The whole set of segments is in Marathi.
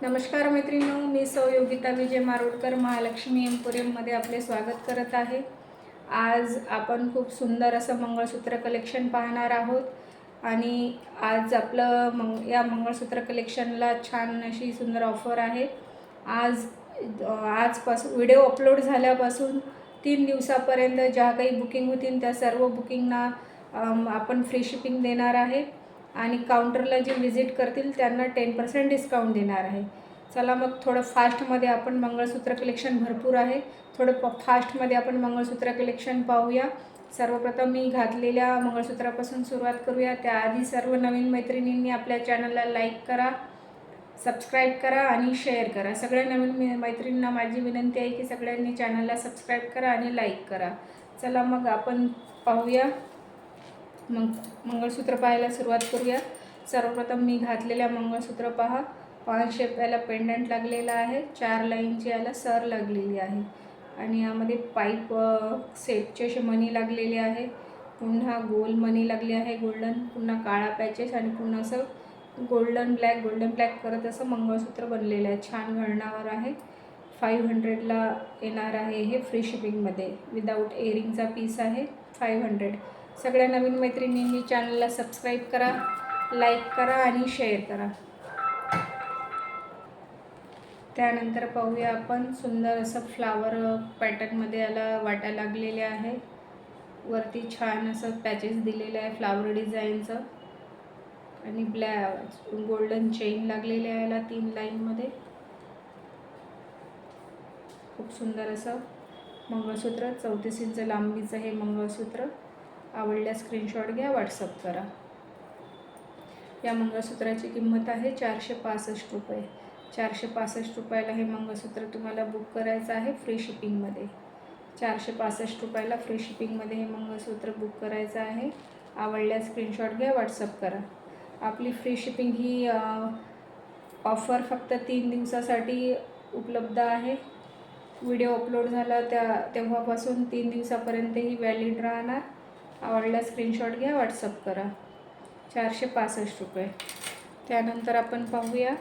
नमस्कार मैत्रिणींनो, मी सौ योगिता विजय मारोडकर महालक्ष्मी एम्पोरियममध्ये आपले स्वागत करत आहे। आज आपण खूप सुंदर असं मंगळसूत्र कलेक्शन पाहणार आहोत आणि आज आपलं या मंगळसूत्र कलेक्शनला छान अशी सुंदर ऑफर आहे। आजपासून व्हिडिओ अपलोड झाल्यापासून 3 दिवसापर्यंत ज्या काही बुकिंग होतील त्या सर्व बुकिंगना आपण फ्री शिपिंग देणार आहे आणि काउंटरला जे विजिट करतील त्यांना 10% डिस्काउंट देणार आहे। चला मग थोडं फास्टमध्ये आपण मंगळसूत्र कलेक्शन भरपूर आहे, थोडं फास्टमध्ये आपण मंगळसूत्र कलेक्शन पाहूया। सर्वप्रथम मी घातलेल्या मंगळसूत्रापासून सुरुवात करूया। त्याआधी सर्व नवीन मैत्रिणींनी आपल्या चॅनलला लाईक करा, सबस्क्राईब करा आणि शेअर करा। सगळ्या नवीन मैत्रिणींना माझी विनंती आहे की सगळ्यांनी चॅनलला सबस्क्राईब करा आणि लाईक करा। चला मग आपण पाहूया, मंगळसूत्र पाहायला सुरुवात करूया। सर्वप्रथम मी घातलेल्या मंगळसूत्र पहा, 5 शेप याला पेंडंट लागलेला आहे, 4 लाईनची याला सर लागलेली आहे आणि यामध्ये पाईप सेटचे असे मणी लागलेले आहे। पुन्हा गोल मणी लागले आहे गोल्डन, पुन्हा काळा पॅचेस आणि पुन्हा असं गोल्डन ब्लॅक करत असं मंगळसूत्र बनलेलं आहे। छान घडणावर आहे। 500ला येणार आहे हे फ्री शिपिंगमध्ये, विदाऊट एअरिंगचा पीस आहे 500। सगळ्या नवीन मैत्रिणींनी चॅनलला सबस्क्राईब करा, लाईक करा आणि शेअर करा। त्यानंतर पाहूया आपण सुंदर असं फ्लावर पॅटर्नमध्ये याला वाट्या लागलेल्या आहे। वरती छान असं पॅचेस दिलेले आहे फ्लावर डिझाईनचं आणि गोल्डन चेन लागलेले आहे याला 3 लाईनमध्ये। खूप सुंदर असं मंगळसूत्र, 34 इंच लांबीचं हे मंगळसूत्र। आवडल्यास स्क्रीनशॉट घ्या, व्हॉट्सअप करा। या मंगळसूत्राची किंमत आहे 465 रुपये। 465 रुपयाला हे मंगळसूत्र तुम्हाला बुक करायचं आहे फ्री शिपिंगमध्ये। 465 रुपयाला फ्री शिपिंगमध्ये हे मंगळसूत्र बुक करायचं आहे। आवडल्यास स्क्रीनशॉट घ्या, व्हॉट्सअप करा। आपली फ्री शिपिंग ही ऑफर फक्त 3 दिवसासाठी उपलब्ध आहे। व्हिडिओ अपलोड झाला तेव्हापासून 3 दिवसापर्यंत ही व्हॅलिड राहणार। आवडल्यास स्क्रीनशॉट घ्या, व्हॉट्सअप करा। 465 रुपये। त्यानंतर आपण पाहूया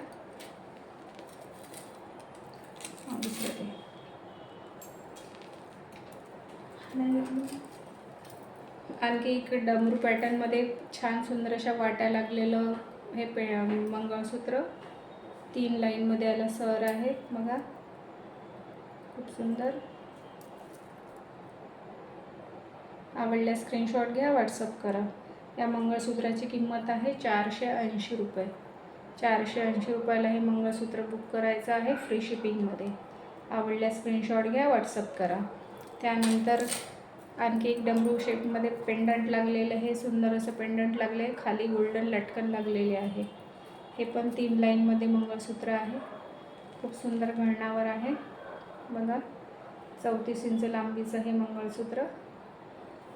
आणखी एक डमरू पॅटर्नमध्ये छान सुंदर अशा वाट्या लागलेलं हे मंगळसूत्र। 3 लाईनमध्ये याला सर आहे बघा, खूप सुंदर। आवडल्यास स्क्रीनशॉट घ्या, व्हॉट्सअप करा। या मंगळसूत्राची किंमत आहे 480 रुपये। 480 रुपयाला हे मंगळसूत्र बुक करायचं आहे फ्री शिपिंगमध्ये। आवडल्यास स्क्रीनशॉट घ्या, व्हॉट्सअप करा। त्यानंतर आणखी एक डमरू शेपमध्ये पेंडंट लागलेलं हे सुंदर असं पेंडंट लागले, खाली गोल्डन लटकन लागलेले आहे। हे पण 3 लाईनमध्ये मंगळसूत्र आहे, खूप सुंदर घडणावर आहे बघा। 34 इंच लांबीचं हे मंगळसूत्र।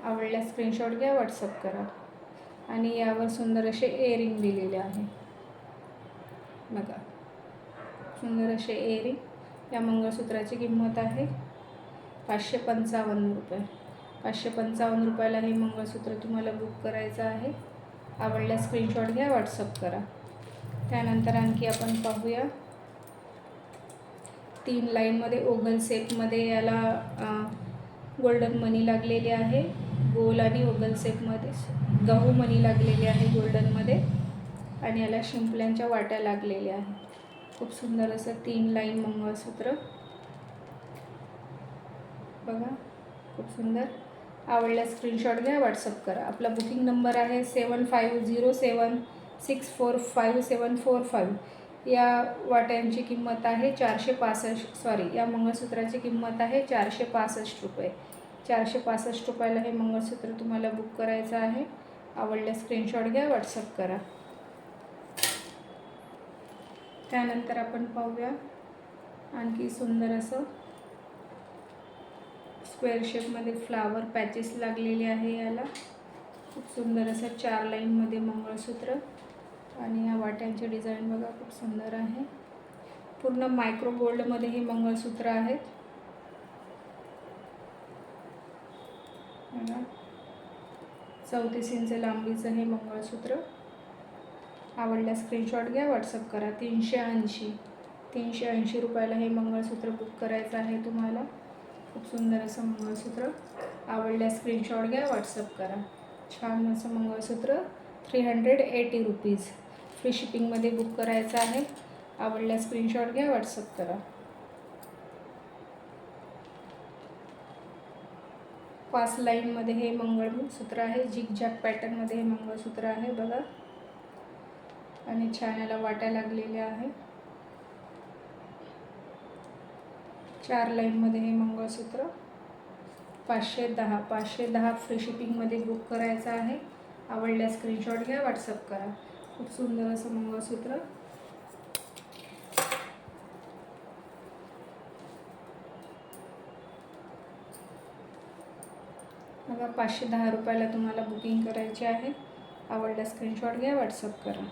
आवडल्यास स्क्रीनशॉट घ्या, व्हॉट्सअप करा आणि यावर सुंदर असे इयरिंग दिलेले आहे बघा, सुंदर असे इयरिंग। या मंगळसूत्राची किंमत आहे 555 रुपये। 555 रुपयाला हे मंगळसूत्र तुम्हाला बुक करायचं आहे। आवडल्यास स्क्रीनशॉट घ्या, व्हॉट्सअप करा। त्यानंतर आणखी आपण पाहूया 3 लाईनमध्ये ओगल सेपमध्ये याला गोल्डन मनी लागलेली आहे। गोल आणि ओगल सेपमध्ये गहू मनी लागलेली आहे गोल्डनमध्ये आणि याला शिंपल्यांच्या वाट्या लागलेल्या आहेत। खूप सुंदर असं 3 लाईन मंगळसूत्र बघा, खूप सुंदर। आवडल्यास स्क्रीनशॉट घ्या, व्हॉट्सअप करा। आपला बुकिंग नंबर आहे 7507645745। या वाट्यांची किंमत आहे 465 या मंगळसूत्राची किंमत आहे 465 रुपये। 465 रुपयाला हे मंगळसूत्र तुम्हाला बुक करायचं आहे। आवडल्यास स्क्रीनशॉट घ्या, व्हॉट्सअप करा। त्यानंतर आपण पाहूया आणखी सुंदर असं स्क्वेअर शेपमध्ये फ्लावर पॅचेस लागलेले आहे याला। खूप सुंदर असं 4 लाईनमध्ये मंगळसूत्र आणि या वाट्यांचे डिझाईन बघा, खूप सुंदर आहे। पूर्ण मायक्रो गोल्डमध्ये हे मंगळसूत्र आहेत बघा। 34 इंच लांबीचं हे मंगळसूत्र। आवडल्यास स्क्रीनशॉट घ्या, व्हॉट्सअप करा। 380 380 रुपयाला हे मंगळसूत्र बुक करायचं आहे तुम्हाला. खूप सुंदर असं मंगळसूत्र. आवडल्यास स्क्रीनशॉट घ्या, व्हॉट्सअप करा. छान असं मंगळसूत्र 380 रुपीज. फ्री शिपिंगमध्ये बुक करायचं आहे. आवडल्यास स्क्रीनशॉट घ्या, व्हॉट्सअप करा. 5 लाईनमध्ये हे मंगळसूत्र आहे. झिगझॅग पॅटर्नमध्ये हे मंगळसूत्र आहे बघा. आणि छान याला वाट्या लागलेल्या आहे. 4 लाईनमध्ये हे मंगळसूत्र 510 फ्री शिपिंगमध्ये बुक करायचं आहे. आवडल्यास स्क्रीनशॉट घ्या, व्हॉट्सअप करा. खूप सुंदर असं मंगळसूत्र. बघा 510 रुपयाला तुम्हाला बुकिंग करायची आहे. आवडल्यास स्क्रीनशॉट घ्या, व्हॉट्सअप करा.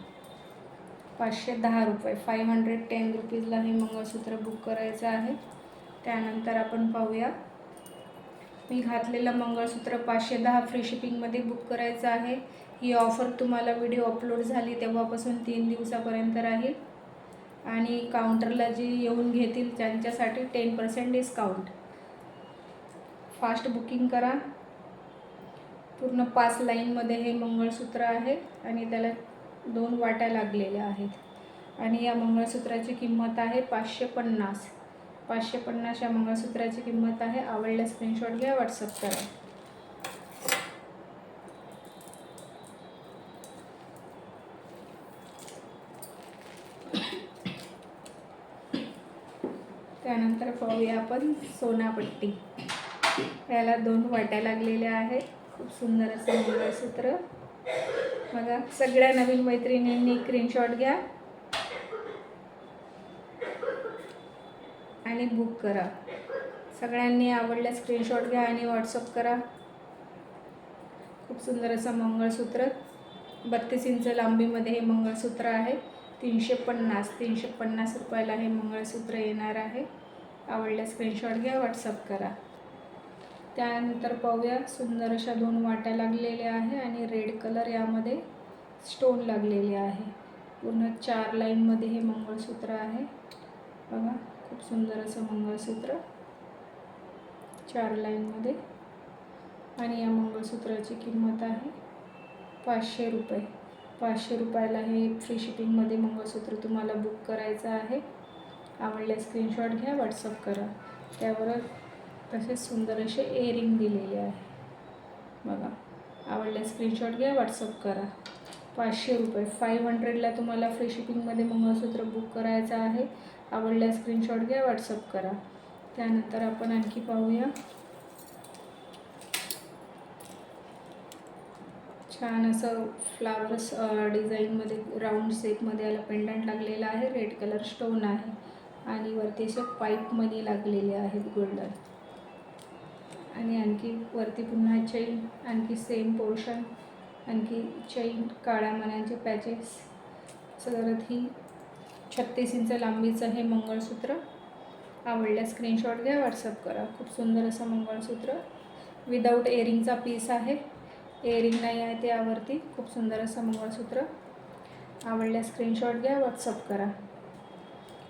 510 रुपये, 510 रुपीजला हे मंगळसूत्र बुक करायचं आहे. त्यानंतर आपण पाहूया, मी घातलेलं मंगळसूत्र 510 फ्री शिपिंगमध्ये बुक करायचं आहे. ही ऑफर तुम्हाला व्हिडिओ अपलोड झाली तेव्हापासून 3 दिवसापर्यंत राहील. आणि काउंटरला जे येऊन घेतील त्यांच्यासाठी 10% डिस्काउंट. फास्ट बुकिंग करा. पूर्ण 5 लाईनमध्ये हे मंगळसूत्र आहे आणि त्याला 2 वाट्या लागलेल्या आहेत. आणि या मंगळसूत्राची किंमत आहे 550. 550 या मंगळसूत्राची किंमत आहे. आवडल्यास स्क्रीनशॉट घ्या, व्हॉट्सअप करा. त्यानंतर पाहूया आपण सोनापट्टी. याला 2 वाट्या लागलेल्या आहेत. खूप सुंदर असं मंगळसूत्र बघा. सगळ्या नवीन मैत्रिणींनी स्क्रीनशॉट घ्या आणि बुक करा. सगळ्यांनी आवडल्यास स्क्रीनशॉट घ्या आणि व्हॉट्सअप करा. खूप सुंदर असं मंगळसूत्र 32 इंच लांबीमध्ये हे मंगळसूत्र आहे. 350 रुपयाला हे मंगळसूत्र येणार आहे. आवडल्यास स्क्रीनशॉट घ्या, व्हॉट्सअप करा. त्यानंतर पाहूया, सुंदर अशा 2 वाट्या लागलेल्या आहे आणि रेड कलर यामध्ये स्टोन लागलेले आहे. पूर्ण 4 लाईनमध्ये हे मंगळसूत्र आहे बघा. खूप सुंदर असं मंगळसूत्र 4 लाईनमध्ये. आणि या मंगळसूत्राची किंमत आहे 500 रुपये. 500 रुपयाला हे फ्री शिपिंगमध्ये मंगळसूत्र तुम्हाला बुक करायचं आहे. आवडल्यास स्क्रीनशॉट घ्या, व्हॉट्सअप करा. त्यावर तसेच सुंदर असे इयरिंग दिलेले आहे बघा. आवडल्यास स्क्रीनशॉट घ्या, व्हॉट्सअप करा. 500 रुपये, 500ला तुम्हाला फ्री शिपिंगमध्ये मंगळसूत्र बुक करायचं आहे. आवडल्यास स्क्रीनशॉट घ्या, व्हॉट्सअप करा. त्यानंतर आपण आणखी पाहूया, छान असं फ्लावर्स डिझाईनमध्ये राऊंड शेपमध्ये याला पेंडंट लागलेला आहे. रेड कलर स्टोन आहे आणि वरती असे पाईप मनी लागलेले आहेत गोल्डन. आणि आणखी वरती पुन्हा चैन, आणखी सेम पोर्शन, आणखी चैन, काळ्या मण्यांचे पॅचेस. सगळ्यात ही 36 इंच लांबीचं हे मंगळसूत्र. आवडल्यास स्क्रीनशॉट घ्या, व्हॉट्सअप करा. खूप सुंदर असं मंगळसूत्र. विदाऊट इयरिंगचा पीस आहे. इयरिंग नाही आहे त्यावरती. खूप सुंदर असं मंगळसूत्र. आवडल्यास स्क्रीनशॉट घ्या, व्हॉट्सअप करा.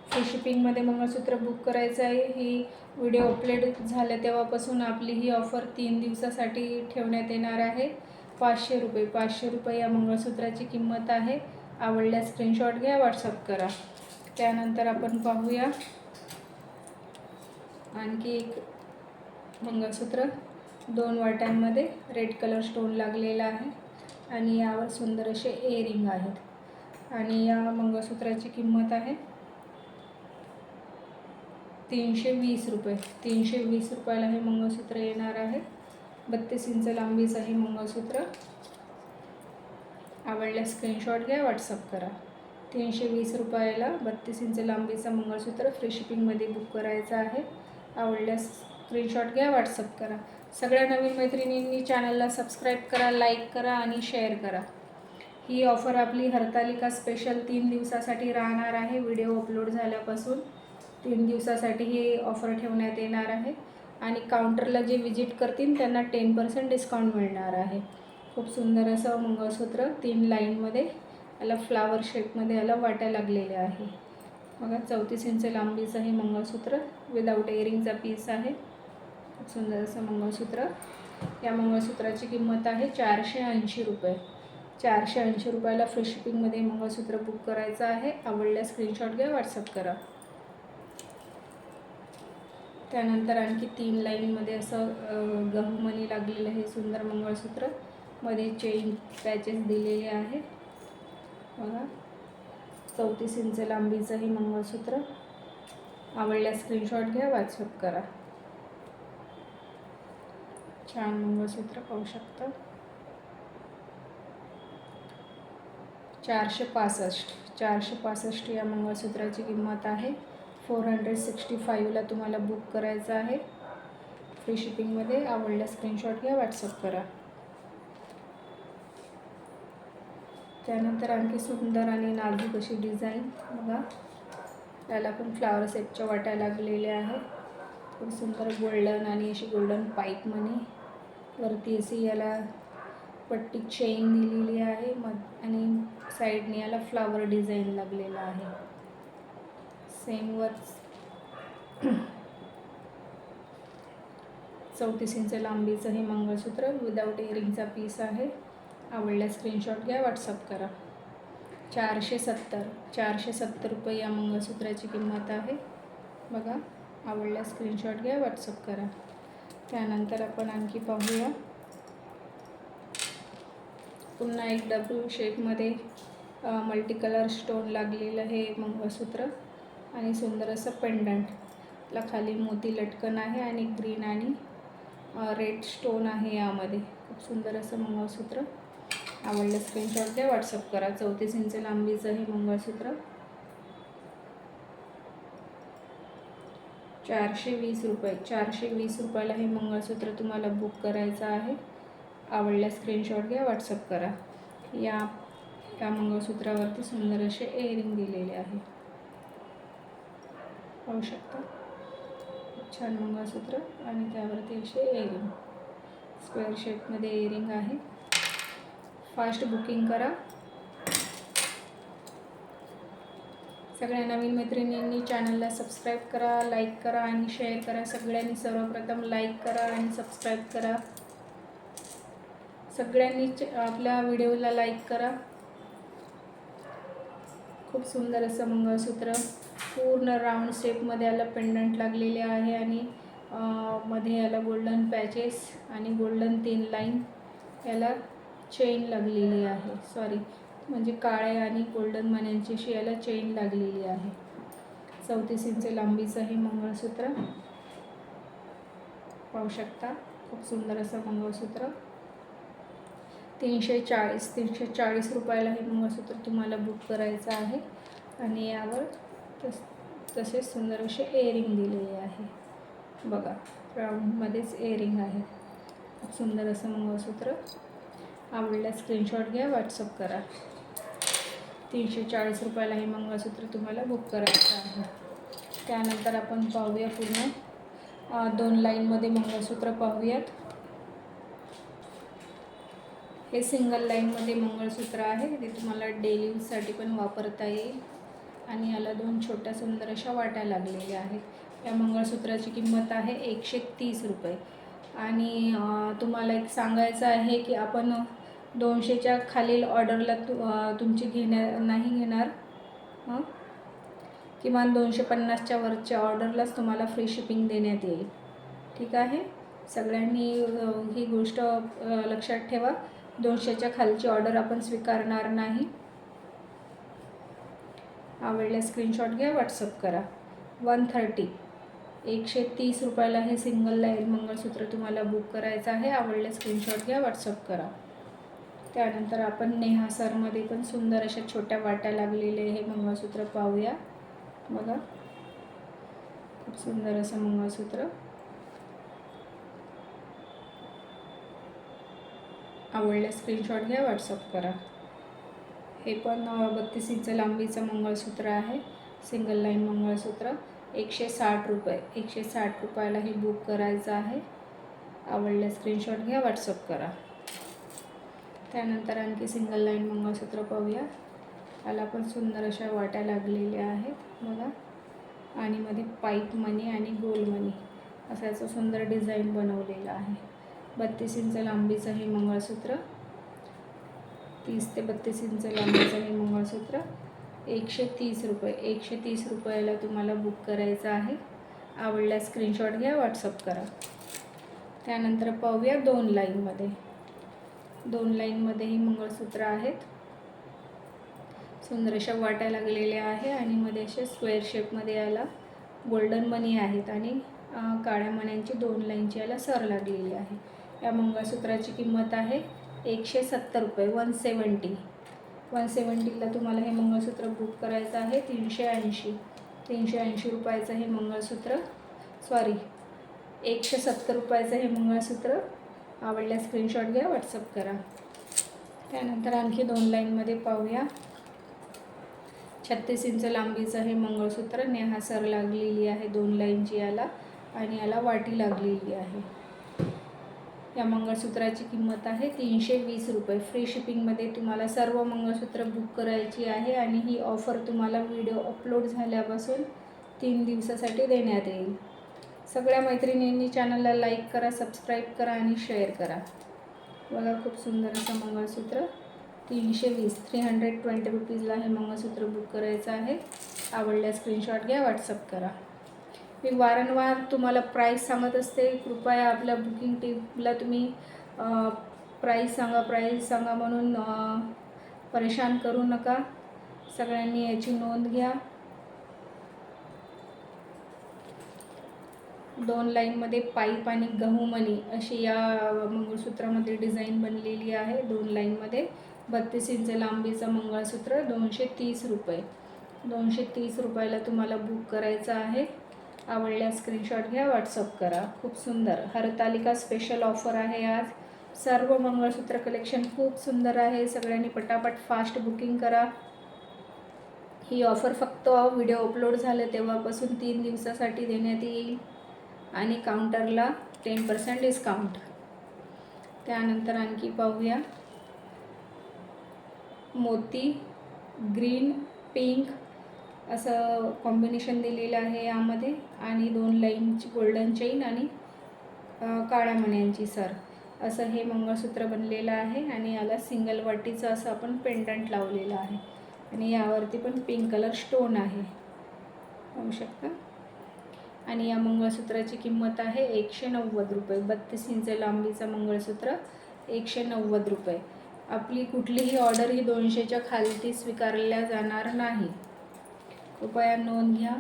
फ्री शिपिंगमध्ये मंगळसूत्र बुक करायचं आहे. ही व्हिडिओ अपलोड झाल्या तेव्हापासून आपली ही ऑफर 3 दिवसासाठी ठेवण्यात येणार आहे. 500 रुपये. 500 रुपये या मंगळसूत्राची किंमत आहे. आवडल्यास स्क्रीनशॉट घ्या, व्हॉट्सअप करा. त्यानंतर आपण पाहूया आणखी एक मंगळसूत्र 2 वाट्यांमध्ये रेड कलर स्टोन लागलेला आहे आणि यावर सुंदर असे इयरिंग आहेत. आणि या मंगळसूत्राची किंमत आहे 320 रुपये. 320 रुपयाला हे मंगळसूत्र येणार आहे. 32 इंच लांबीचं हे मंगळसूत्र. आवडल्यास स्क्रीनशॉट घ्या, व्हॉट्सअप करा. 320 रुपयाला 32 इंच लांबीचं मंगळसूत्र फ्री शिपिंगमध्ये बुक करायचं आहे. आवडल्यास स्क्रीनशॉट घ्या, व्हॉट्सअप करा. सगळ्या नवीन मैत्रिणींनी चॅनलला सबस्क्राईब करा, लाईक करा आणि शेअर करा. ही ऑफर आपली हरतालिका स्पेशल 3 दिवसासाठी राहणार आहे. व्हिडिओ अपलोड झाल्यापासून 3 दिवसासाठी ही ऑफर ठेवण्यात येणार आहे. आणि काउंटरला जे विजिट करतील त्यांना 10% डिस्काउंट मिळणार आहे. खूप सुंदर असं मंगळसूत्र 3 लाईनमध्ये. याला फ्लावर शेपमध्ये याला वाट्या लागलेल्या आहे. बघा 34 इंच लांबीचं हे मंगळसूत्र विदाऊट इयरिंगचा पीस आहे. खूप सुंदर असं मंगळसूत्र. या मंगळसूत्राची किंमत आहे 480 रुपये. 480 रुपयाला फ्री शिपिंगमध्ये मंगळसूत्र बुक करायचं आहे. आवडल्यास स्क्रीनशॉट घ्या, व्हॉट्सअप करा. त्यानंतर आणखी 3 लाईनमध्ये असं गहूमणी लागलेलं हे सुंदर मंगळसूत्र. मध्ये चेन पॅचेस दिलेले आहे. बघा 34 इंच लांबीचं हे मंगळसूत्र. आवडल्यास स्क्रीनशॉट घ्या, व्हॉट्सअप करा. छान मंगळसूत्र पाहू शकता. 465 या मंगळसूत्राची किंमत आहे. 465ला तुम्हाला बुक करायचं आहे फ्री शिपिंगमध्ये. आवडल्यास स्क्रीनशॉट घ्या, व्हॉट्सअप करा. त्यानंतर आणखी सुंदर आणि नाजूक अशी डिझाईन बघा. त्याला पण फ्लावर शेपच्या वाट्या लागलेल्या आहे. खूप सुंदर गोल्डन आणि अशी गोल्डन पाईप मनी. वरती अशी याला पट्टी चेन दिलेली आहे आणि साईडने याला फ्लावर डिझाईन लागलेला आहे. Same work. 34 इंच लांबीचं हे मंगळसूत्र विदाऊट इयरिंगचा पीस आहे. आवडल्यास स्क्रीनशॉट घ्या, व्हॉट्सअप करा. 470 रुपये या मंगळसूत्राची किंमत आहे. बघा आवडल्यास स्क्रीनशॉट घ्या, व्हॉट्सअप करा. त्यानंतर आपण आणखी पाहूया. पुन्हा एक डब्ल्यू शेपमध्ये मल्टी कलर स्टोन लागलेलं हे मंगळसूत्र आणि सुंदर असं पेंडंट. ला खाली मोती लटकन आहे आणि ग्रीन आणि रेड स्टोन आहे यामध्ये. खूप सुंदर असं मंगळसूत्र. आवडलं स्क्रीनशॉट द्या, व्हॉट्सअप करा. 34 इंच लांबीचं हे मंगळसूत्र 420 रुपये. 420 रुपयाला हे मंगळसूत्र तुम्हाला बुक करायचं आहे. आवडल्यास स्क्रीनशॉट घ्या, व्हॉट्सअप करा. या मंगळसूत्रावरती सुंदर असे इयरिंग दिलेले आहे. पाहू शकता. छान मंगळसूत्र आणि त्यावरती असे इयरिंग स्क्वेअर शेपमध्ये इयरिंग आहे. फास्ट बुकिंग करा. सगळ्या नवीन मैत्रिणींनी चॅनलला सबस्क्राईब करा, लाईक करा आणि शेअर करा. सगळ्यांनी सर्वप्रथम लाईक करा आणि सबस्क्राईब करा. सगळ्यांनी आपल्या व्हिडिओला लाईक करा. खूप सुंदर असं मंगळसूत्र पूर्ण राऊंड शेपमध्ये याला पेंडंट लागलेले आहे आणि मध्ये याला गोल्डन पॅचेस आणि गोल्डन 3 लाईन याला चेन लागलेली आहे. म्हणजे काळे आणि गोल्डन मण्यांची अशी याला चेन लागलेली आहे. 34 इंच लांबीचं हे मंगळसूत्र पाहू शकता. खूप सुंदर असं मंगळसूत्र. 340 रुपयाला हे मंगळसूत्र तुम्हाला बुक करायचं आहे आणि यावर तसेच सुंदर असे इयरिंग दिलेले आहे. बघा राऊंडमध्येच इयरिंग आहे. खूप सुंदर असं मंगळसूत्र. आवडल्यास स्क्रीनशॉट घ्या, व्हॉट्सअप करा. 340 रुपयाला हे मंगळसूत्र तुम्हाला बुक करायचं आहे. त्यानंतर आपण पाहूया पूर्ण 2 लाईनमध्ये मंगळसूत्र पाहूयात. हे सिंगल लाईनमध्ये मंगळसूत्र आहे. ते तुम्हाला डेली यूजसाठी पण वापरता येईल आणि याला 2 छोट्या सुंदर अशा वाट्या लागलेल्या आहेत. या मंगळसूत्राची किंमत आहे 130 रुपये. आणि तुम्हाला एक सांगायचं आहे की आपण 200च्या खालील ऑर्डरला तुमची नाही घेणार. किमान 250च्या वरच्या ऑर्डरलाच तुम्हाला फ्री शिपिंग देण्यात येईल. ठीक आहे. सगळ्यांनी ही गोष्ट लक्षात ठेवा. 200च्या खालची ऑर्डर आपण स्वीकारणार नाही. आवडल्यास स्क्रीनशॉट घ्या, व्हॉट्सअप करा. 130 रुपयाला हे सिंगल लाईन मंगळसूत्र तुम्हाला बुक करायचं आहे. आवडल्यास स्क्रीनशॉट घ्या, व्हॉट्सअप करा. त्यानंतर आपण नेहासरमध्ये पण सुंदर अशा छोट्या वाट्या लागलेले हे मंगळसूत्र पाहूया. बघा खूप सुंदर असं मंगळसूत्र. आवडल्यास स्क्रीनशॉट घ्या, व्हॉट्सअप करा. हे पण 32 इंच लांबीचं मंगळसूत्र आहे. सिंगल लाईन मंगळसूत्र 160 रुपये. 160 रुपयाला हे बुक करायचं आहे. आवडल्यास स्क्रीनशॉट घ्या, व्हॉट्सअप करा. त्यानंतर आणखी सिंगल लाईन मंगळसूत्र पाहूया. याला पण सुंदर अशा वाट्या लागलेल्या आहेत बघा. आणि मध्ये पाईप मणी आणि गोल मणी असं याचं सुंदर डिझाईन बनवलेलं आहे. 32 इंच लांबीचं हे मंगळसूत्र, 30 ते 32 इंच लांबीचं हे मंगळसूत्र 130 रुपये. 130 रुपयाला तुम्हाला बुक करायचं आहे. आवडल्यास स्क्रीनशॉट घ्या, व्हॉट्सअप करा. त्यानंतर पाहूया 2 लाईनमध्ये. 2 लाईनमध्ये ही मंगळसूत्र आहेत. सुंदर अशा वाट्या लागलेल्या आहे आणि मध्ये असे स्क्वेअर शेपमध्ये याला गोल्डन मणी आहेत आणि काळ्या मण्यांची 2 लाईनची याला सर लागलेली आहे. या मंगळसूत्राची किंमत आहे 170 रुपये. 170ला तुम्हाला हे मंगळसूत्र बुक करायचं आहे. 380 रुपयाचं हे मंगळसूत्र, 170 रुपयाचं हे मंगळसूत्र. आवडल्यास स्क्रीनशॉट घ्या, व्हॉट्सअप करा. त्यानंतर आणखी 2 लाईनमध्ये पाहूया. 36 इंच लांबीचं हे मंगळसूत्र, नेहा सर लागलेली आहे 2 लाईनची याला आणि याला वाटी लागलेली आहे. या मंगळसूत्राची किंमत आहे 320 रुपये. फ्री शिपिंगमध्ये तुम्हाला सर्व मंगळसूत्र बुक करायची आहे आणि ही ऑफर तुम्हाला व्हिडिओ अपलोड झाल्यापासून 3 दिवसासाठी देण्यात येईल. सगळ्या मैत्रिणींनी चॅनलला लाईक करा, सबस्क्राईब करा आणि शेअर करा. बघा खूप सुंदर असं मंगळसूत्र 320 रुपीजला हे मंगळसूत्र बुक करायचं आहे. आवडल्यास स्क्रीनशॉट घ्या, व्हॉट्सअप करा. मी वारंवार तुम्हाला प्राईस सांगत असते. कृपया आपल्या बुकिंग टीमला तुम्ही प्राईस सांगा म्हणून परेशान करू नका. सगळ्यांनी याची नोंद घ्या. 2 लाईनमध्ये पाईप आणि गहूमणी अशी या मंगळसूत्रामध्ये डिझाईन बनलेली आहे. 2 लाईनमध्ये 32 इंच लांबीचं मंगळसूत्र 230 रुपये. 230 रुपयाला तुम्हाला बुक करायचं आहे. आवडल्यास स्क्रीनशॉट घ्या, व्हॉट्सअप करा. खूप सुंदर हरतालिका स्पेशल ऑफर आहे आज. सर्व मंगळसूत्र कलेक्शन खूप सुंदर आहे. सगळ्यांनी पटापट फास्ट बुकिंग करा. ही ऑफर फक्त व्हिडिओ अपलोड झाले तेव्हापासून 3 दिवसासाठी देण्यात येईल आणि काउंटरला 10% डिस्काउंट. त्यानंतर आणखी पाहूया. मोती, ग्रीन, पिंक असं कॉम्बिनेशन दिलेलं आहे यामध्ये आणि 2 लाईनची गोल्डन चेन आणि काळ्या मण्यांची सर असं हे मंगळसूत्र बनलेलं आहे आणि याला सिंगल वाटीचं असं आपण पेंडंट लावलेलं आहे आणि यावरती पण पिंक कलर स्टोन आहे, पाहू शकता. आणि या मंगळसूत्राची किंमत आहे 190 रुपये. 32 इंच लांबीचं मंगळसूत्र 190 रुपये. आपली कुठलीही ऑर्डर ही 200च्या खालती स्वीकारल्या जाणार नाही. कृपया नोंद घ्या.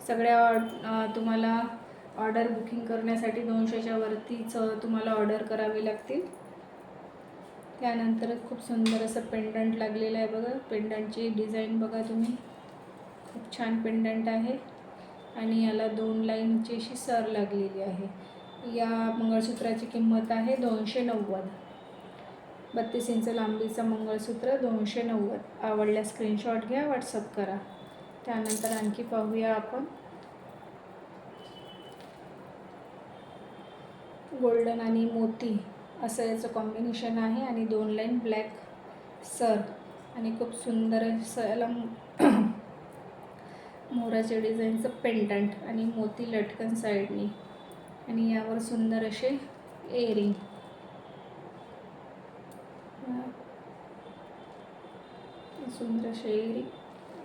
सगळ्या तुम्हाला ऑर्डर बुकिंग करण्यासाठी 200च्या वरतीच तुम्हाला ऑर्डर करावी लागतील. त्यानंतर खूप सुंदर असं पेंडंट लागलेलं आहे बघा. पेंडंटची डिझाईन बघा तुम्ही, खूप छान पेंडंट आहे आणि याला 2 लाईनची अशी सर लागलेली आहे. या मंगळसूत्राची किंमत आहे 290. 32 इंच लांबीचं मंगळसूत्र 290. आवडल्यास स्क्रीनशॉट घ्या, व्हॉट्सअप करा. त्यानंतर आणखी पाहूया आपण. गोल्डन आणि मोती असं याचं कॉम्बिनेशन आहे आणि 2 लाईन ब्लॅक सर आणि खूप सुंदर असं याला मोराच्या डिझाईनचं पेंडंट आणि मोती लटकन साईडनी आणि यावर सुंदर असे एअरिंग. सुंदर असे एअरिंग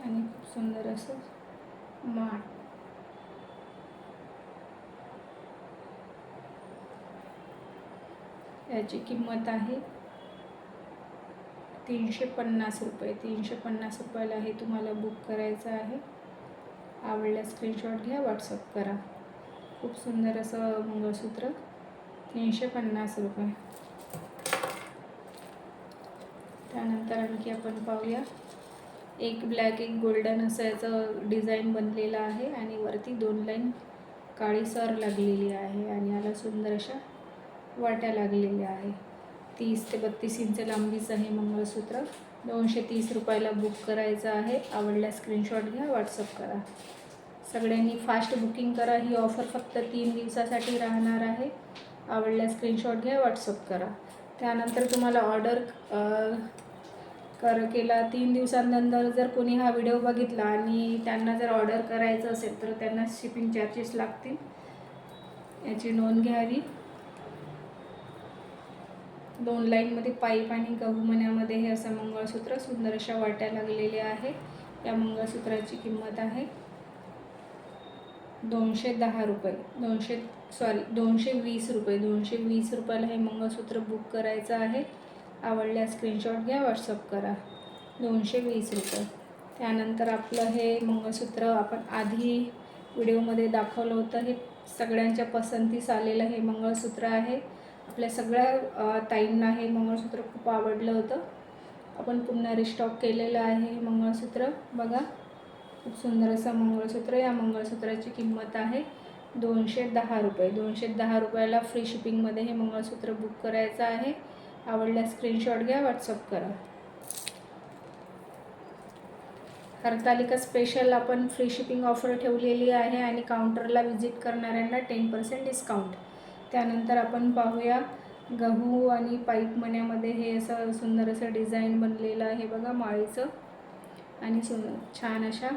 आणि खूप सुंदर असं माळ. याची किंमत आहे 350 रुपये. 350 रुपयाला हे तुम्हाला बुक करायचं आहे. आवडल्यास स्क्रीनशॉट घ्या, व्हॉट्सअप करा. खूप सुंदर असं मंगळसूत्र 350 रुपये. त्यानंतर आणखी आपण पाहूया. एक ब्लॅक एक गोल्डन असं याचं डिझाईन बनलेलं आहे आणि वरती 2 लाईन काळी सर लागलेली आहे आणि याला सुंदर अशा वाट्या लागलेल्या आहे. 30 ते 32 इंच लांबीचं हे मंगळसूत्र 230 रुपयाला बुक करायचं आहे. आवडल्यास स्क्रीनशॉट घ्या, व्हॉट्सअप करा. सगळ्यांनी फास्ट बुकिंग करा. ही ऑफर फक्त 3 दिवसासाठी राहणार आहे. आवडल्यास स्क्रीनशॉट घ्या, व्हॉट्सअप करा. त्यानंतर तुम्हाला ऑर्डर केला. 3 दिवसांनंतर जर कोणी हा व्हिडिओ बघितला आणि त्यांना जर ऑर्डर करायचं असेल तर त्यांना शिपिंग चार्जेस लागतील, याची नोंद घ्यावी. 2 लाईनमध्ये पाईप आणि गहू मण्यामध्ये हे असं मंगळसूत्र सुंदर अशा वाट्या लागलेल्या आहे. या मंगळसूत्राची किंमत आहे 210 रुपये. 220 रुपये. 220 रुपयाला हे मंगळसूत्र बुक करायचं आहे. आवडल्यास स्क्रीनशॉट घ्या, व्हॉट्सअप करा. 220 रुपये. त्यानंतर आपलं हे मंगळसूत्र आपण आधी व्हिडिओमध्ये दाखवलं होतं. हे सगळ्यांच्या पसंतीस आलेलं हे मंगळसूत्र आहे. आपल्या सगळ्या ताईंना हे मंगळसूत्र खूप आवडलं होतं. आपण पुन्हा रिस्टॉक केलेलं आहे हे मंगळसूत्र. बघा, खूप सुंदर असं मंगळसूत्र. या मंगळसूत्राची किंमत आहे 210 रुपये. 210 रुपयाला फ्री शिपिंगमध्ये हे मंगळसूत्र बुक करायचं आहे. आवडल्यास स्क्रीनशॉट घ्या, व्हॉट्सअप करा. हरतालिका स्पेशल आपण फ्री शिपिंग ऑफर ठेवलेली आहे आणि काउंटरला व्हिजिट करणाऱ्यांना 10% डिस्काउंट. त्यानंतर आपण पाहूया गहू आणि पाईप मण्यामध्ये हे असं सुंदर असं डिझाईन बनलेलं आहे. बघा, माळीचं आणि छान अशा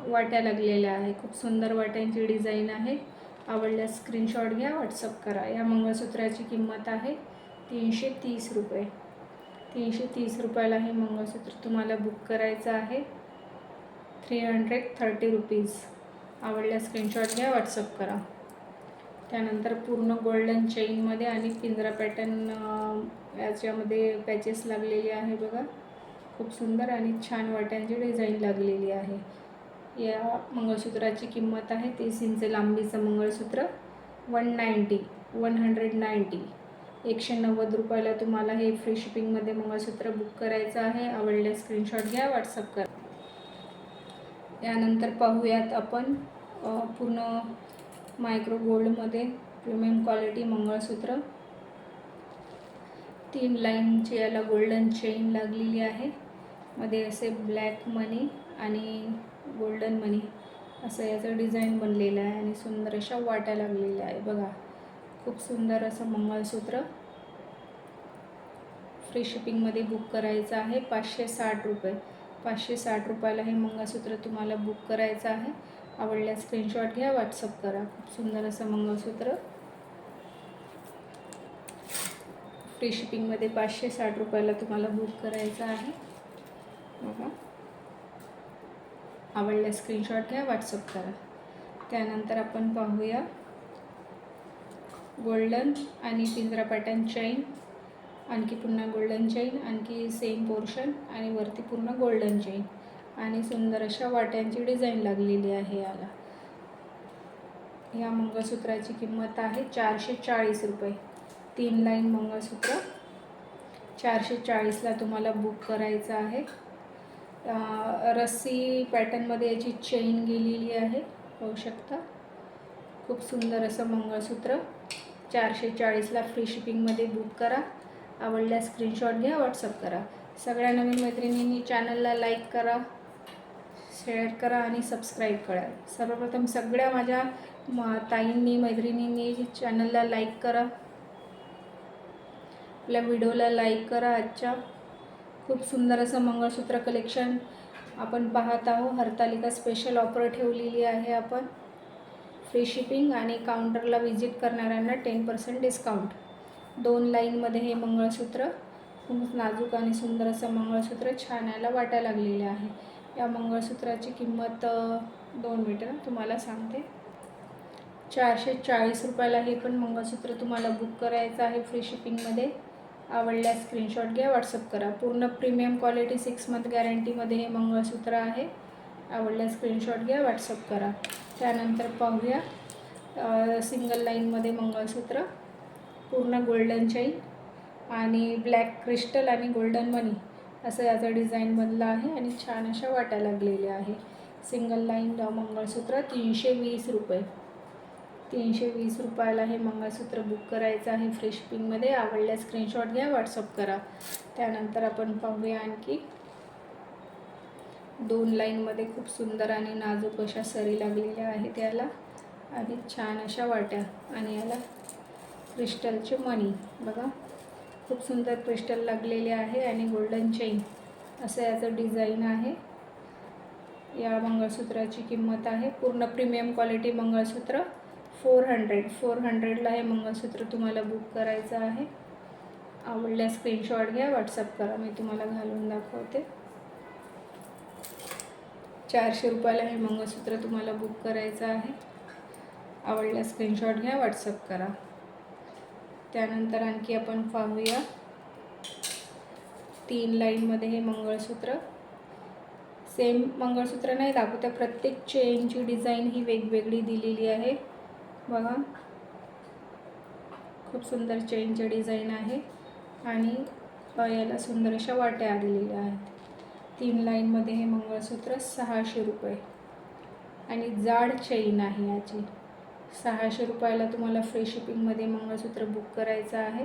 वाट्या लागलेल्या आहे. खूप सुंदर वाट्यांची डिझाईन आहे. आवडल्यास स्क्रीनशॉट घ्या, व्हॉट्सअप करा. या मंगळसूत्राची किंमत आहे 330 रुपये. 330 रुपयाला हे मंगळसूत्र तुम्हाला बुक करायचं आहे. 330 रुपीज. आवडल्यास स्क्रीनशॉट घ्या, व्हॉट्सअप करा. त्यानंतर पूर्ण गोल्डन चेनमध्ये आणि पिंजरा पॅटर्न याच्यामध्ये पॅचेस लागलेले आहे. बघा, खूप सुंदर आणि छान वाट्यांची डिझाईन लागलेली आहे. या मंगळसूत्राची किंमत आहे 30 इंच लांबीचं मंगळसूत्र 190. 190 रुपयाला तुम्हाला हे फ्री शिपिंगमध्ये मंगळसूत्र बुक करायचं आहे. आवडल्यास स्क्रीनशॉट घ्या, व्हॉट्सअप करा. यानंतर पाहूयात आपण पूर्ण मायक्रो गोल्डमध्ये प्रीमियम क्वालिटी मंगळसूत्र. 3 लाईनची याला गोल्डन चेन लागलेली आहे. मध्ये असे ब्लॅक मनी आणि गोल्डन मनी असं याचं डिझाईन बनलेलं आहे आणि सुंदर अशा वाट्या लागलेल्या आहे. बघा, खूप सुंदर असं मंगळसूत्र फ्री शिपिंगमध्ये बुक करायचं आहे. 560 रुपये. 560 रुपयाला हे मंगळसूत्र तुम्हाला बुक करायचं आहे. आवडल्यास स्क्रीनशॉट घ्या, व्हॉट्सअप करा. खूप सुंदर असं मंगळसूत्र फ्री शिपिंगमध्ये 560 रुपयाला तुम्हाला बुक करायचं आहे. बघा, आवडल्यास स्क्रीनशॉट घ्या, व्हॉट्सअप करा. त्यानंतर आपण पाहूया गोल्डन आणि पिंजरा पॅटर्न चेन. आणखी पुन्हा गोल्डन चेन, आणखी सेम पोर्शन आणि वरती पूर्ण गोल्डन चेन आणि सुंदर अशा वाट्यांची डिझाईन लागलेली आहे याला. या मंगळसूत्राची किंमत आहे 440 रुपये. 3 लाईन मंगळसूत्र 440ला तुम्हाला बुक करायचं आहे. रस्सी पॅटर्नमध्ये याची चेन गेलेली आहे, पाहू शकता. खूप सुंदर असं मंगळसूत्र 440ला फ्री शिपिंगमध्ये बुक करा. आवडल्यास स्क्रीनशॉट घ्या, व्हॉट्सअप करा. सगळ्या नवीन मैत्रिणींनी चॅनलला लाईक करा, शेअर करा आणि सबस्क्राईब करा. सर्वप्रथम सगळ्या माझ्या ताईंनी मैत्रिणींनी चॅनलला लाईक करा, आपल्या व्हिडिओला लाईक करा. आजच्या खूप सुंदर असं मंगळसूत्र कलेक्शन आपण पाहत आहोत. हरतालिका स्पेशल ऑफर ठेवलेली आहे आपण. फ्री शिपिंग आणि काउंटरला व्हिजिट करणाऱ्यांना 10% डिस्काउंट. 2 लाईनमध्ये हे मंगळसूत्र खूप नाजूक आणि सुंदर असं मंगळसूत्र छान याला वाट्या लागलेल्या आहे. या मंगळसूत्राची किंमत 2 मिनिटं तुम्हाला सांगते. 440 रुपयाला हे पण मंगळसूत्र तुम्हाला बुक करायचं आहे फ्री शिपिंगमध्ये. आवडल्यास स्क्रीनशॉट घ्या, व्हॉट्सअप करा. पूर्ण प्रीमियम क्वालिटी 6 मंथ गॅरंटीमध्ये हे मंगळसूत्र आहे. आवडल्यास स्क्रीनशॉट घ्या, व्हॉट्सअप करा. त्यानंतर पाहूया सिंगल लाईनमध्ये मंगळसूत्र पूर्ण गोल्डन चेन आणि ब्लॅक क्रिस्टल आणि गोल्डन मनी असं याचं डिझाईन बनलं आहे आणि छान अशा वाट्या लागलेल्या आहे. सिंगल लाईन मंगळसूत्र 320 रुपये. 320 रुपयाला हे मंगळसूत्र बुक करायचं आहे फ्री शिपिंगमध्ये. आवडल्यास स्क्रीनशॉट घ्या, व्हॉट्सअप करा. त्यानंतर आपण पाहूया आणखी 2 लाईनमध्ये खूप सुंदर आणि नाजूक अशा सरी लागलेल्या आहेत याला आणि छान अशा वाट्या आणि याला क्रिस्टलचे मणी. बघा, खूप सुंदर क्रिस्टल लागलेले आहे आणि गोल्डन चेन असं याचं डिझाईन आहे. या मंगळसूत्राची किंमत आहे, पूर्ण प्रीमियम क्वालिटी मंगळसूत्र, 400ला हे मंगळसूत्र तुम्हाला बुक करायचं आहे. आवडल्यास स्क्रीनशॉट घ्या, व्हॉट्सअप करा. मी तुम्हाला घालून दाखवते. 400 रुपयाला हे मंगळसूत्र तुम्हाला बुक करायचं आहे. आवडल्यास स्क्रीनशॉट घ्या, व्हॉट्सअप करा. त्यानंतर आणखी आपण पाहूया 3 लाईनमध्ये हे मंगळसूत्र. सेम मंगळसूत्र नाही दाखवते, प्रत्येक चेनची डिझाईन ही वेगवेगळी दिलेली आहे. बघा, खूप सुंदर चेनचे डिझाईन आहे आणि याला सुंदर अशा वाट्या दिलेल्या आहेत. 3 लाईनमध्ये हे मंगळसूत्र 600 रुपये आणि जाड चेन आहे याची. 600 रुपयाला तुम्हाला फ्री शिपिंगमध्ये मंगळसूत्र बुक करायचं आहे.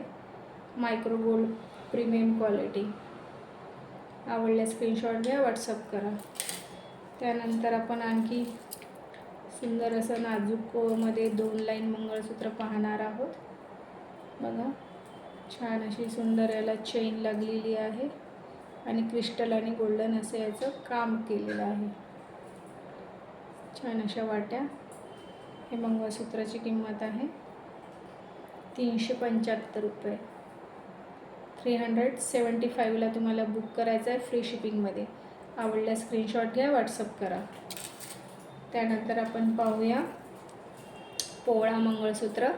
Micro gold premium quality. आवडल्यास स्क्रीनशॉट घ्या, व्हॉट्सअप करा. त्यानंतर आपण आणखी सुंदर असं नाजूकमध्ये 2 लाईन मंगळसूत्र पाहणार आहोत. बघा, छान अशी सुंदर याला चेन लागलेली आहे आणि क्रिस्टल आणि गोल्डन असं याचं काम केलेलं आहे. छान अशा वाट्या. हे मंगळसूत्राची किंमत आहे 375 रुपये. 375ला तुम्हाला बुक करायचं आहे फ्री शिपिंगमध्ये. आवडल्यास स्क्रीनशॉट घ्या, व्हॉट्सअप करा. त्यानंतर आपण पाहूया पोळा मंगळसूत्र.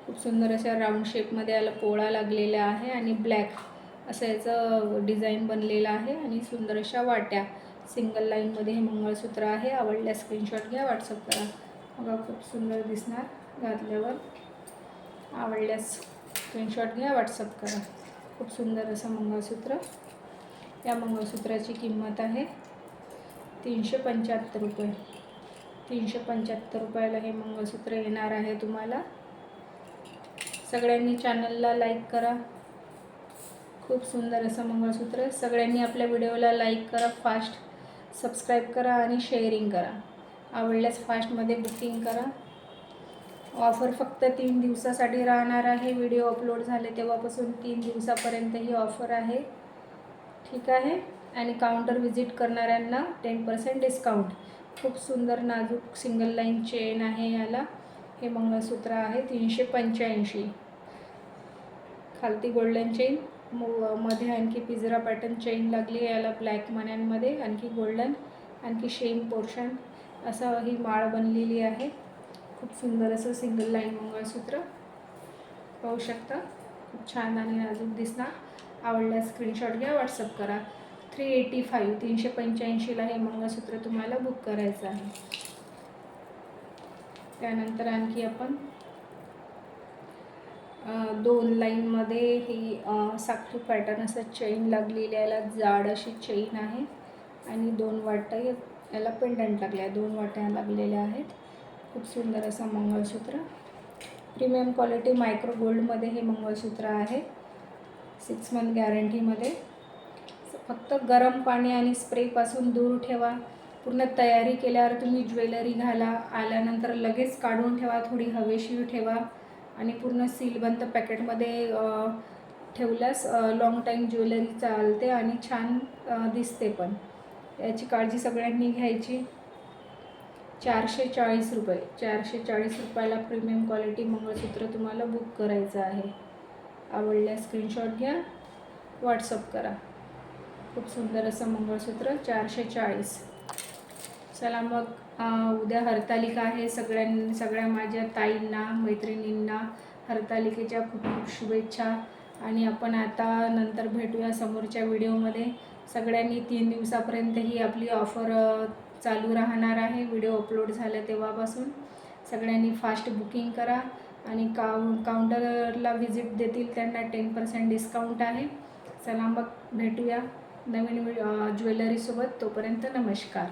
खूप सुंदर अशा राऊंड शेपमध्ये याला पोळा लागलेला आहे आणि ब्लॅक असं याचं डिझाईन बनलेलं आहे आणि सुंदर अशा वाट्या. सिंगल लाईनमध्ये हे मंगळसूत्र आहे. आवडल्यास स्क्रीनशॉट घ्या, व्हॉट्सअप करा. बघा, खूप सुंदर दिसणार घातल्यावर. आवडल्यास स्क्रीनशॉट घ्या, व्हॉट्सअप करा. खूप सुंदर असं मंगळसूत्र. या मंगळसूत्राची किंमत आहे 375 रुपये. 375 रुपयाला हे मंगळसूत्र येणार आहे तुम्हाला. सगळ्यांनी चॅनलला लाईक करा. खूप सुंदर असं मंगळसूत्र. सगळ्यांनी आपल्या व्हिडिओला लाईक करा, फास्ट सबस्क्राईब करा आणि शेअरिंग करा. आवडल्यास फास्टमध्ये बुकिंग करा. ऑफर फक्त 3 दिवसासाठी राहणार आहे. व्हिडिओ अपलोड झाले तेव्हापासून 3 दिवसापर्यंत ही ऑफर आहे. ठीक आहे. आणि काउंटर व्हिजिट करणाऱ्यांना 10% डिस्काउंट. खूप सुंदर नाजूक सिंगल लाईन चेन आहे याला. हे मंगळसूत्र आहे 385. खालती गोल्डन चेन, मध्ये आणखी पिजरा पॅटर्न चेन लागली आहे याला ब्लॅक मण्यांमध्ये. आणखी गोल्डन, आणखी शेम पोर्शन असं ही माळ बनलेली आहे. खूप सुंदर असं सिंगल लाईन मंगळसूत्र पाहू शकता. खूप छान आणि नाजूक दिसणार. आवडल्यास स्क्रीनशॉट घ्या, व्हॉट्सअप करा. 385ला हे मंगळसूत्र तुम्हाला बुक करायचं आहे. त्यानंतर आणखी आपण 2 लाईनमध्ये ही साखळी पॅटर्न असं चेन लागलेली आहे. याला जाड अशी चेन आहे आणि 2 वाट्या याला पेंडंट लागल्या, 2 वाट्या लागलेल्या आहेत. खूप सुंदर असं मंगळसूत्र. प्रीमियम क्वालिटी मायक्रो गोल्डमध्ये हे मंगळसूत्र आहे. 6 मंथ गॅरंटीमध्ये. फक्त गरम पाणी आणि स्प्रेपासून दूर ठेवा. पूर्ण तयारी केल्यावर तुम्ही ज्वेलरी घाला. आल्यानंतर लगेच काढून ठेवा, थोडी हवेशीर ठेवा आणि पूर्ण सीलबंद पॅकेटमध्ये ठेवल्यास लॉंग टाईम ज्वेलरी चालते आणि छान दिसते पण. याची काळजी सगळ्यांनी घ्यायची. 440 रुपये. 440 रुपयाला प्रीमियम क्वालिटी मंगळसूत्र तुम्हाला बुक करायचं आहे. आवडल्यास स्क्रीनशॉट घ्या, व्हॉट्सअप करा. खूप सुंदर असं मंगळसूत्र 440. चला मग, उद्या हरतालिका आहे. सगळ्या माझ्या ताईंना, मैत्रिणींना हरतालिकेच्या खूप खूप शुभेच्छा. आणि आपण आता नंतर भेटूया समोरच्या व्हिडिओमध्ये. सगळ्यांनी 3 दिवसापर्यंत ही आपली ऑफर चालू राहणार आहे. व्हिडिओ अपलोड झाले तेव्हापासून सगळ्यांनी फास्ट बुकिंग करा आणि काउंटरला व्हिजिट देतील त्यांना 10% डिस्काउंट आहे. चला मग भेटूया नवीन ज्वेलरीसोबत. तोपर्यंत नमस्कार.